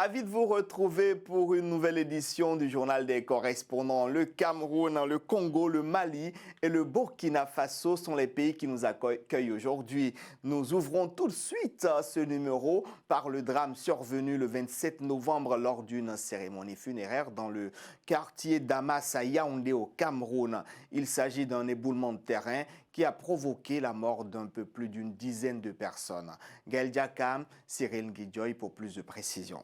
Ravi de vous retrouver pour une nouvelle édition du Journal des correspondants. Le Cameroun, le Congo, le Mali et le Burkina Faso sont les pays qui nous accueillent aujourd'hui. Nous ouvrons tout de suite ce numéro par le drame survenu le 27 novembre lors d'une cérémonie funéraire dans le quartier d'Amas à Yaoundé au Cameroun. Il s'agit d'un éboulement de terrain qui a provoqué la mort d'un peu plus d'une dizaine de personnes. Gaël Diakam, Cyril Guidjoy pour plus de précisions.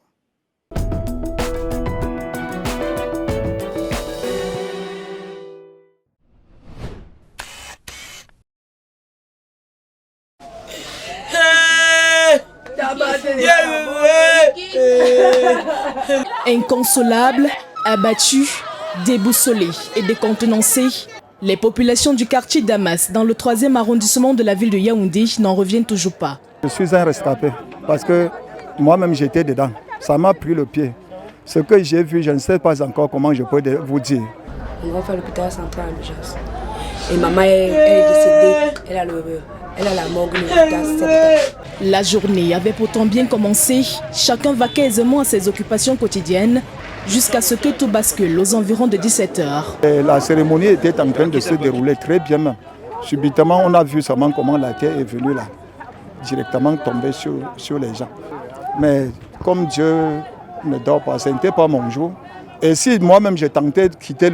Inconsolables, abattus, déboussolés et décontenancés, les populations du quartier d'Amas, dans le 3e arrondissement de la ville de Yaoundé, n'en reviennent toujours pas. Je suis un rescapé parce que moi-même j'étais dedans. Ça m'a pris le pied. Ce que j'ai vu, je ne sais pas encore comment je peux vous dire. On va faire l'hôpital central en urgence. Et maman elle est décédée, elle a la morgue de l'hôpital central. La journée avait pourtant bien commencé. Chacun vaquait aisément à ses occupations quotidiennes jusqu'à ce que tout bascule aux environs de 17 h. La cérémonie était en train de se dérouler très bien même. Subitement, on a vu seulement comment la terre est venue là, directement tomber sur les gens. Mais comme Dieu ne dort pas, ce n'était pas mon jour. Et si moi-même j'ai tenté de quitter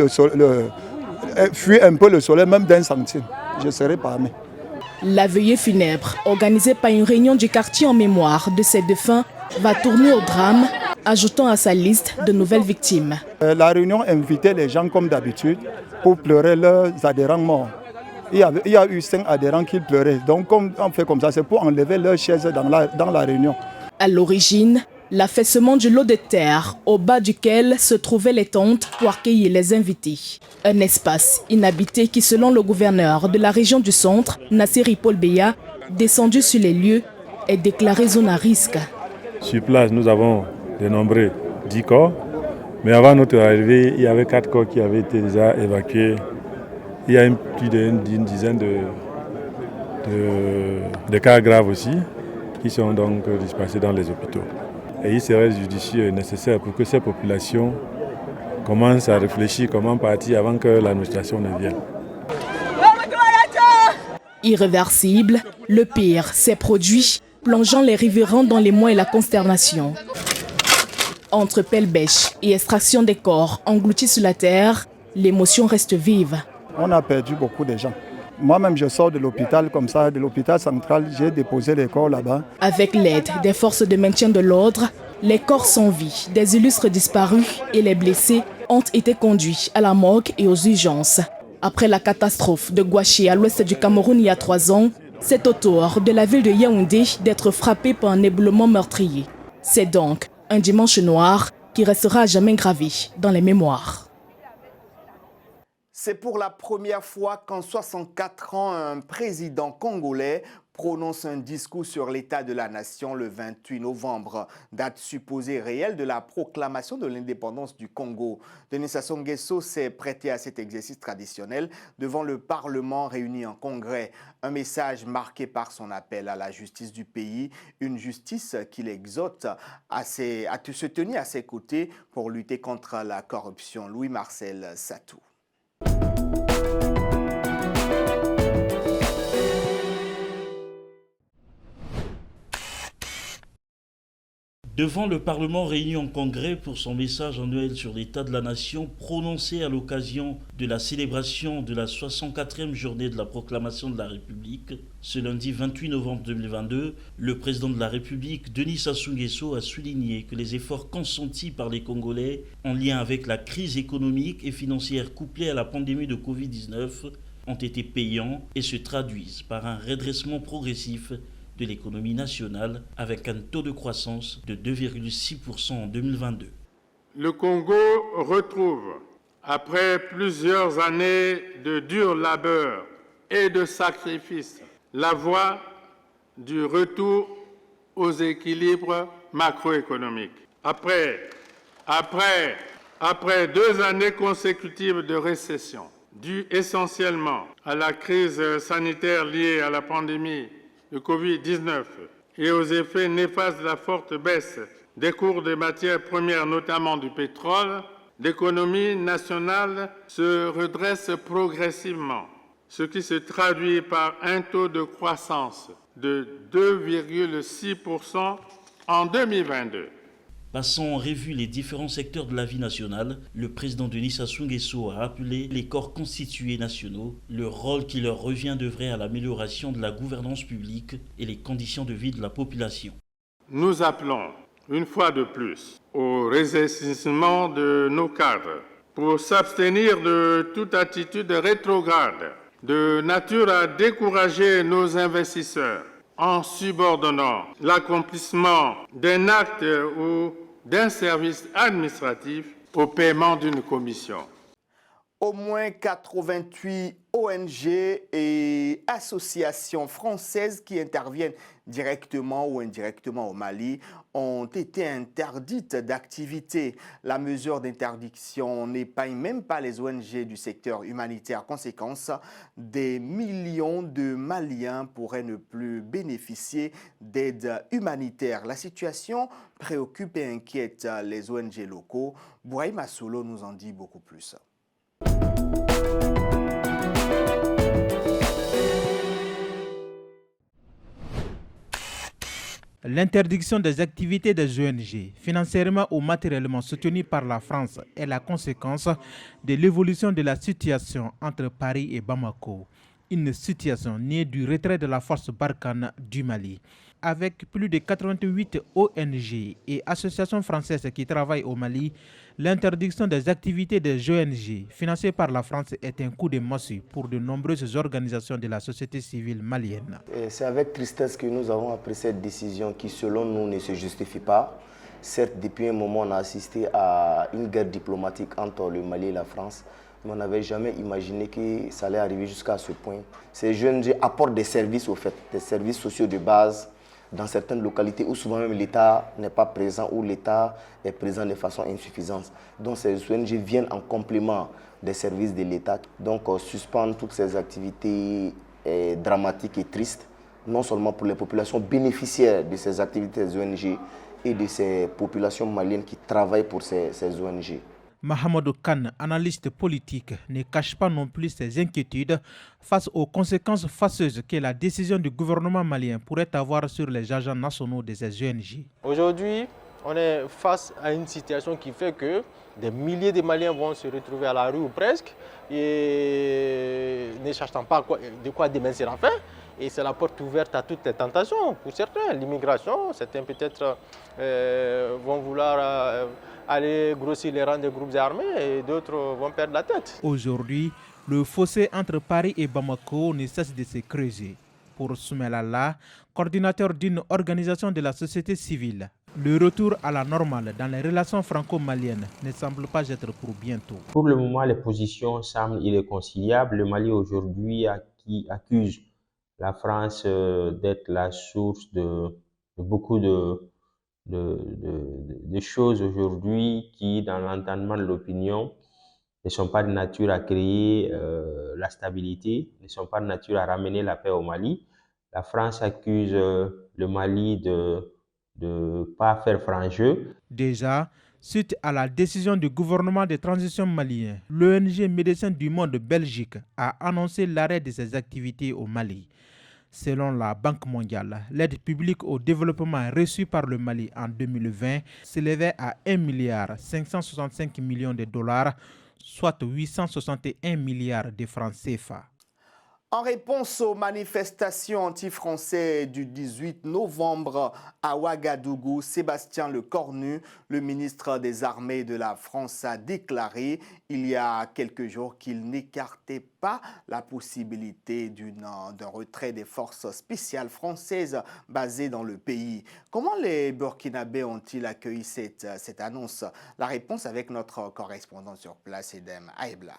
fuir un peu le soleil, même d'un centime, je serais parmi. La veillée funèbre, organisée par une réunion du quartier en mémoire de ces défunts, va tourner au drame, ajoutant à sa liste de nouvelles victimes. La réunion invitait les gens comme d'habitude pour pleurer leurs adhérents morts. Il y a eu 5 adhérents qui pleuraient. Donc comme on fait comme ça, c'est pour enlever leurs chaises dans la réunion. À l'origine, l'affaissement du lot de terre au bas duquel se trouvaient les tentes pour accueillir les invités. Un espace inhabité qui, selon le gouverneur de la région du centre, Nasseri Paul Beya, descendu sur les lieux, est déclaré zone à risque. Sur place, nous avons dénombré 10 corps, mais avant notre arrivée, il y avait 4 corps qui avaient été déjà évacués. Il y a plus d'une dizaine de cas graves aussi, qui sont donc dispersés dans les hôpitaux. Et il serait judicieux et nécessaire pour que ces populations commencent à réfléchir comment partir avant que l'administration ne vienne. Irréversible, le pire s'est produit, plongeant les riverains dans l'émoi et la consternation. Entre pêle-bêche et extraction des corps engloutis sous la terre, l'émotion reste vive. On a perdu beaucoup de gens. Moi-même, je sors de l'hôpital comme ça, de l'hôpital central, j'ai déposé les corps là-bas. Avec l'aide des forces de maintien de l'ordre, les corps sans vie des illustres disparus et les blessés ont été conduits à la morgue et aux urgences. Après la catastrophe de Gouaché à l'ouest du Cameroun il y a 3 ans, c'est au tour de la ville de Yaoundé d'être frappée par un éboulement meurtrier. C'est donc un dimanche noir qui restera à jamais gravé dans les mémoires. C'est pour la première fois qu'en 64 ans, un président congolais prononce un discours sur l'état de la nation le 28 novembre, date supposée réelle de la proclamation de l'indépendance du Congo. Denis Sassou Nguesso s'est prêté à cet exercice traditionnel devant le Parlement réuni en congrès. Un message marqué par son appel à la justice du pays, une justice qu'il exhorte à se tenir à ses côtés pour lutter contre la corruption. Louis-Marcel Satou. Devant le Parlement réuni en congrès pour son message annuel sur l'état de la nation prononcé à l'occasion de la célébration de la 64e journée de la proclamation de la République, ce lundi 28 novembre 2022, le président de la République, Denis Sassou Nguesso, a souligné que les efforts consentis par les Congolais en lien avec la crise économique et financière couplée à la pandémie de Covid-19 ont été payants et se traduisent par un redressement progressif de l'économie nationale avec un taux de croissance de 2,6% en 2022. Le Congo retrouve, après plusieurs années de dur labeur et de sacrifices, la voie du retour aux équilibres macroéconomiques. Après 2 années consécutives de récession, dues essentiellement à la crise sanitaire liée à la pandémie de Covid-19 et aux effets néfastes de la forte baisse des cours des matières premières, notamment du pétrole, l'économie nationale se redresse progressivement, ce qui se traduit par un taux de croissance de 2,6% en 2022. Passant en revue les différents secteurs de la vie nationale, le président Denis Sassou Nguesso a appelé les corps constitués nationaux le rôle qui leur revient d'œuvrer à l'amélioration de la gouvernance publique et les conditions de vie de la population. Nous appelons une fois de plus au ressaisissement de nos cadres pour s'abstenir de toute attitude rétrograde de nature à décourager nos investisseurs en subordonnant l'accomplissement d'un acte ou d'un service administratif au paiement d'une commission. Au moins 88 ONG et associations françaises qui interviennent directement ou indirectement au Mali ont été interdites d'activité. La mesure d'interdiction n'épargne même pas les ONG du secteur humanitaire. Conséquence, des millions de Maliens pourraient ne plus bénéficier d'aide humanitaire. La situation préoccupe et inquiète les ONG locaux. Bouaïma Solo nous en dit beaucoup plus. L'interdiction des activités des ONG, financièrement ou matériellement soutenues par la France, est la conséquence de l'évolution de la situation entre Paris et Bamako. Une situation née du retrait de la force Barkhane du Mali. Avec plus de 88 ONG et associations françaises qui travaillent au Mali, l'interdiction des activités des ONG financées par la France est un coup de massue pour de nombreuses organisations de la société civile malienne. C'est avec tristesse que nous avons appris cette décision qui, selon nous, ne se justifie pas. Certes, depuis un moment, on a assisté à une guerre diplomatique entre le Mali et la France, mais on n'avait jamais imaginé que ça allait arriver jusqu'à ce point. Ces ONG apportent des services, au fait, des services sociaux de base, dans certaines localités où souvent même l'État n'est pas présent ou l'État est présent de façon insuffisante. Donc ces ONG viennent en complément des services de l'État. Donc suspendre toutes ces activités dramatiques et tristes, non seulement pour les populations bénéficiaires de ces activités des ONG et de ces populations maliennes qui travaillent pour ces ONG. Mahamadou Kane, analyste politique, ne cache pas non plus ses inquiétudes face aux conséquences fâcheuses que la décision du gouvernement malien pourrait avoir sur les agents nationaux de ces ONG. Aujourd'hui, on est face à une situation qui fait que des milliers de Maliens vont se retrouver à la rue ou presque, et ne sachant pas de quoi demain sera fait. Et c'est la porte ouverte à toutes les tentations. Pour certains, l'immigration, certains peut-être vont vouloir aller grossir les rangs des groupes armés et d'autres vont perdre la tête. Aujourd'hui, le fossé entre Paris et Bamako ne cesse de se creuser. Pour Soumelala, coordinateur d'une organisation de la société civile, le retour à la normale dans les relations franco-maliennes ne semble pas être pour bientôt. Pour le moment, les positions semblent irréconciliables. Le Mali aujourd'hui accuse la France d'être la source de beaucoup de choses aujourd'hui qui, dans l'entendement de l'opinion, ne sont pas de nature à créer la stabilité, ne sont pas de nature à ramener la paix au Mali. La France accuse le Mali de ne pas faire franc jeu. Déjà, suite à la décision du gouvernement de transition malien, l'ONG Médecins du Monde Belgique a annoncé l'arrêt de ses activités au Mali. Selon la Banque mondiale, l'aide publique au développement reçue par le Mali en 2020 s'élevait à 1,565 milliard de dollars, soit 861 milliards de francs CFA. En réponse aux manifestations anti-françaises du 18 novembre à Ouagadougou, Sébastien Lecornu, le ministre des Armées de la France, a déclaré il y a quelques jours qu'il n'écartait pas la possibilité d'un retrait des forces spéciales françaises basées dans le pays. Comment les Burkinabés ont-ils accueilli cette annonce? La réponse avec notre correspondant sur place, Edem Aebla.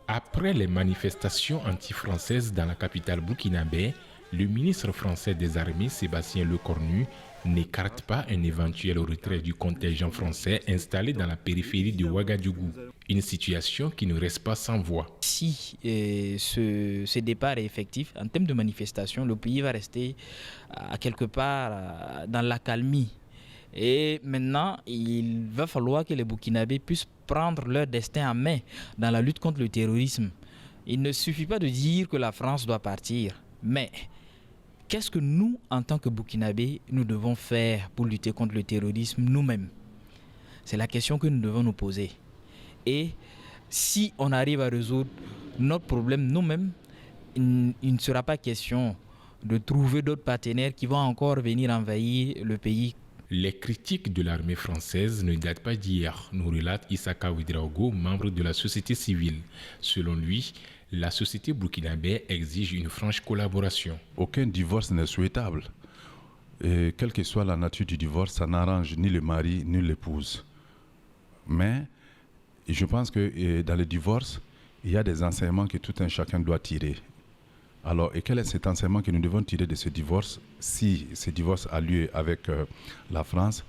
Après les manifestations anti-françaises dans la capitale burkinabé, Le ministre français des Armées, Sébastien Lecornu, n'écarte pas un éventuel retrait du contingent français installé dans la périphérie de Ouagadougou. Une situation qui ne reste pas sans voix. Si ce départ est effectif, en termes de manifestation, le pays va rester à quelque part dans l'accalmie. Et maintenant, il va falloir que les Burkinabés puissent prendre leur destin en main dans la lutte contre le terrorisme. Il ne suffit pas de dire que la France doit partir, mais qu'est-ce que nous, en tant que Burkinabés, nous devons faire pour lutter contre le terrorisme nous-mêmes? C'est la question que nous devons nous poser. Et si on arrive à résoudre notre problème nous-mêmes, il ne sera pas question de trouver d'autres partenaires qui vont encore venir envahir le pays. Les critiques de l'armée française ne datent pas d'hier, nous relate Issaka Ouedraogo, membre de la société civile. Selon lui, la société burkinabé exige une franche collaboration. Aucun divorce n'est souhaitable. Et quelle que soit la nature du divorce, ça n'arrange ni le mari ni l'épouse. Mais je pense que dans le divorce, il y a des enseignements que tout un chacun doit tirer. Alors, et quel est cet enseignement que nous devons tirer de ce divorce, si ce divorce a lieu avec la France?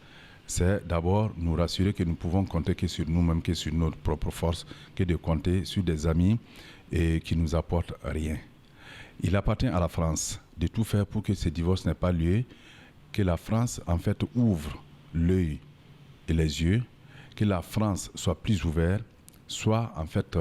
C'est d'abord nous rassurer que nous pouvons compter que sur nous-mêmes, que sur notre propre force, que de compter sur des amis et qui nous apportent rien. Il appartient à la France de tout faire pour que ce divorce n'ait pas lieu, que la France en fait ouvre l'œil et les yeux, que la France soit plus ouverte, soit en fait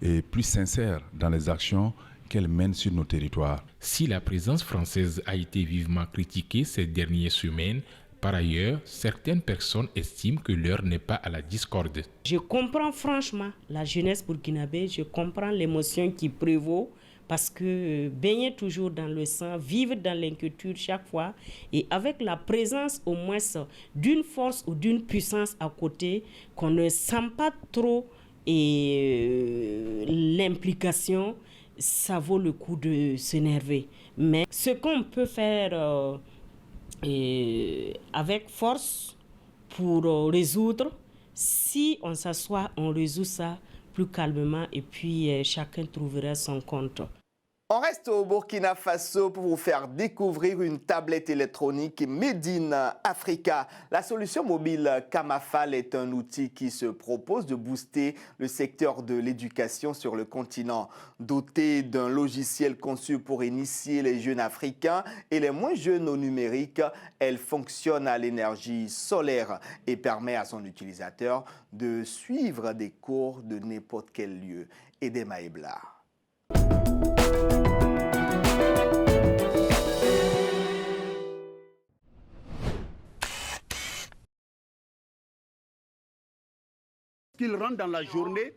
et plus sincère dans les actions qu'elle mène sur nos territoires. Si la présence française a été vivement critiquée ces dernières semaines, par ailleurs, certaines personnes estiment que l'heure n'est pas à la discorde. Je comprends franchement la jeunesse burkinabé, je comprends l'émotion qui prévaut parce que baigner toujours dans le sang, vivre dans l'inquiétude chaque fois et avec la présence au moins d'une force ou d'une puissance à côté qu'on ne sent pas trop et l'implication, ça vaut le coup de s'énerver. Mais ce qu'on peut faire avec force pour résoudre, si on s'assoit, on résout ça plus calmement et puis chacun trouvera son compte. On reste au Burkina Faso pour vous faire découvrir une tablette électronique Made in Africa. La solution mobile Kamafal est un outil qui se propose de booster le secteur de l'éducation sur le continent. Dotée d'un logiciel conçu pour initier les jeunes africains et les moins jeunes au numérique, elle fonctionne à l'énergie solaire et permet à son utilisateur de suivre des cours de n'importe quel lieu. Edema Ebla. Qu'il rentre dans la journée,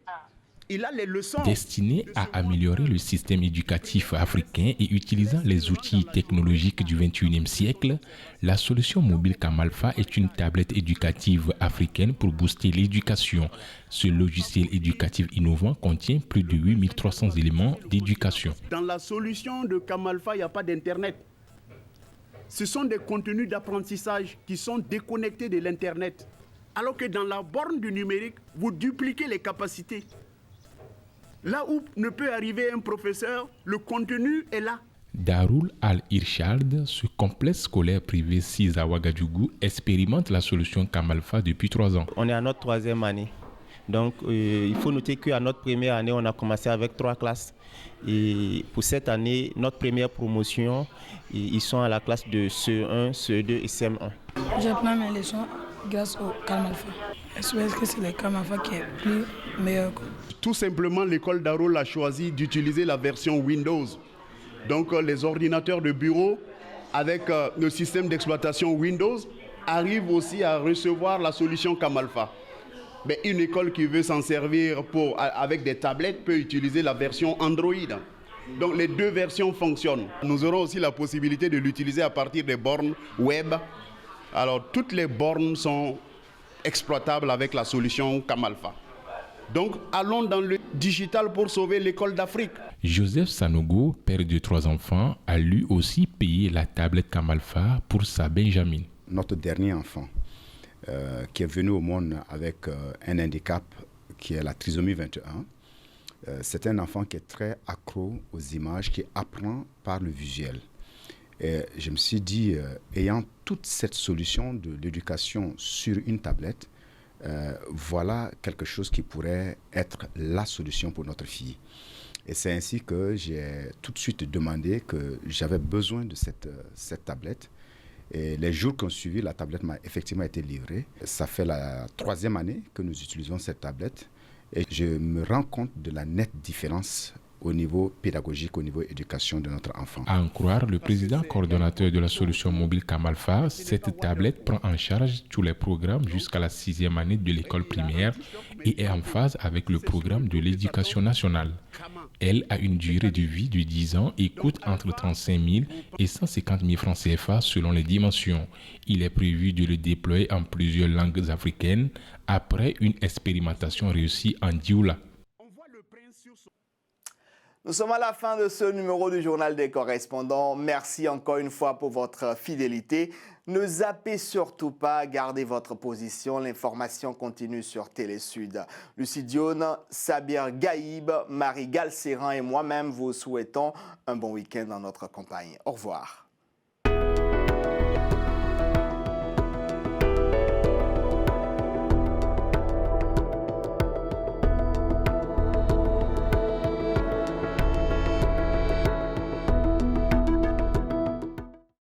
il a les leçons. Destiné à améliorer le système éducatif africain et utilisant les outils technologiques du XXIe siècle, la solution mobile Kamalfa est une tablette éducative africaine pour booster l'éducation. Ce logiciel éducatif innovant contient plus de 8300 éléments d'éducation. Dans la solution de Kamalfa, il n'y a pas d'Internet. Ce sont des contenus d'apprentissage qui sont déconnectés de l'Internet. Alors que dans la borne du numérique, vous dupliquez les capacités. Là où ne peut arriver un professeur, le contenu est là. Darul Al-Irshad, ce complexe scolaire privé 6 à Ouagadougou, expérimente la solution Kamalfa depuis 3 ans. On est à notre 3e année. Donc il faut noter qu'à notre première année, on a commencé avec 3 classes. Et pour cette année, notre première promotion, ils sont à la classe de CE1, CE2 et CM1. J'apprends mes leçons grâce au Kamalfa. Est-ce que c'est le Kamalfa qui est plus meilleur? Tout simplement, l'école Darul a choisi d'utiliser la version Windows. Donc les ordinateurs de bureau avec le système d'exploitation Windows arrivent aussi à recevoir la solution Kamalfa. Mais une école qui veut s'en servir avec des tablettes peut utiliser la version Android. Donc les deux versions fonctionnent. Nous aurons aussi la possibilité de l'utiliser à partir des bornes web. Alors toutes les bornes sont exploitables avec la solution Kamalfa. Donc allons dans le digital pour sauver l'école d'Afrique. Joseph Sanogo, père de 3 enfants, a lui aussi payé la tablette Kamalfa pour sa Benjamin. Notre dernier enfant, qui est venu au monde avec un handicap qui est la trisomie 21, C'est un enfant qui est très accro aux images, qui apprend par le visuel. Et je me suis dit, ayant toute cette solution de l'éducation sur une tablette, voilà quelque chose qui pourrait être la solution pour notre fille. Et c'est ainsi que j'ai tout de suite demandé que j'avais besoin de cette tablette. Et les jours qui ont suivi, la tablette m'a effectivement été livrée. Ça fait la 3e année que nous utilisons cette tablette. Et je me rends compte de la nette différence au niveau pédagogique, au niveau éducation de notre enfant. À en croire le président coordonnateur de la solution mobile Kamalfa, cette tablette prend en charge tous les programmes jusqu'à la 6e année de l'école primaire et est en phase avec le programme de l'éducation nationale. Elle a une durée de vie de 10 ans et coûte entre 35 000 et 150 000 francs CFA selon les dimensions. Il est prévu de le déployer en plusieurs langues africaines après une expérimentation réussie en Dioula. Nous sommes à la fin de ce numéro du Journal des correspondants. Merci encore une fois pour votre fidélité. Ne zappez surtout pas, gardez votre position. L'information continue sur Télé Sud. Lucie Dione, Sabir Gaïb, Marie Galceran et moi-même vous souhaitons un bon week-end dans notre campagne. Au revoir.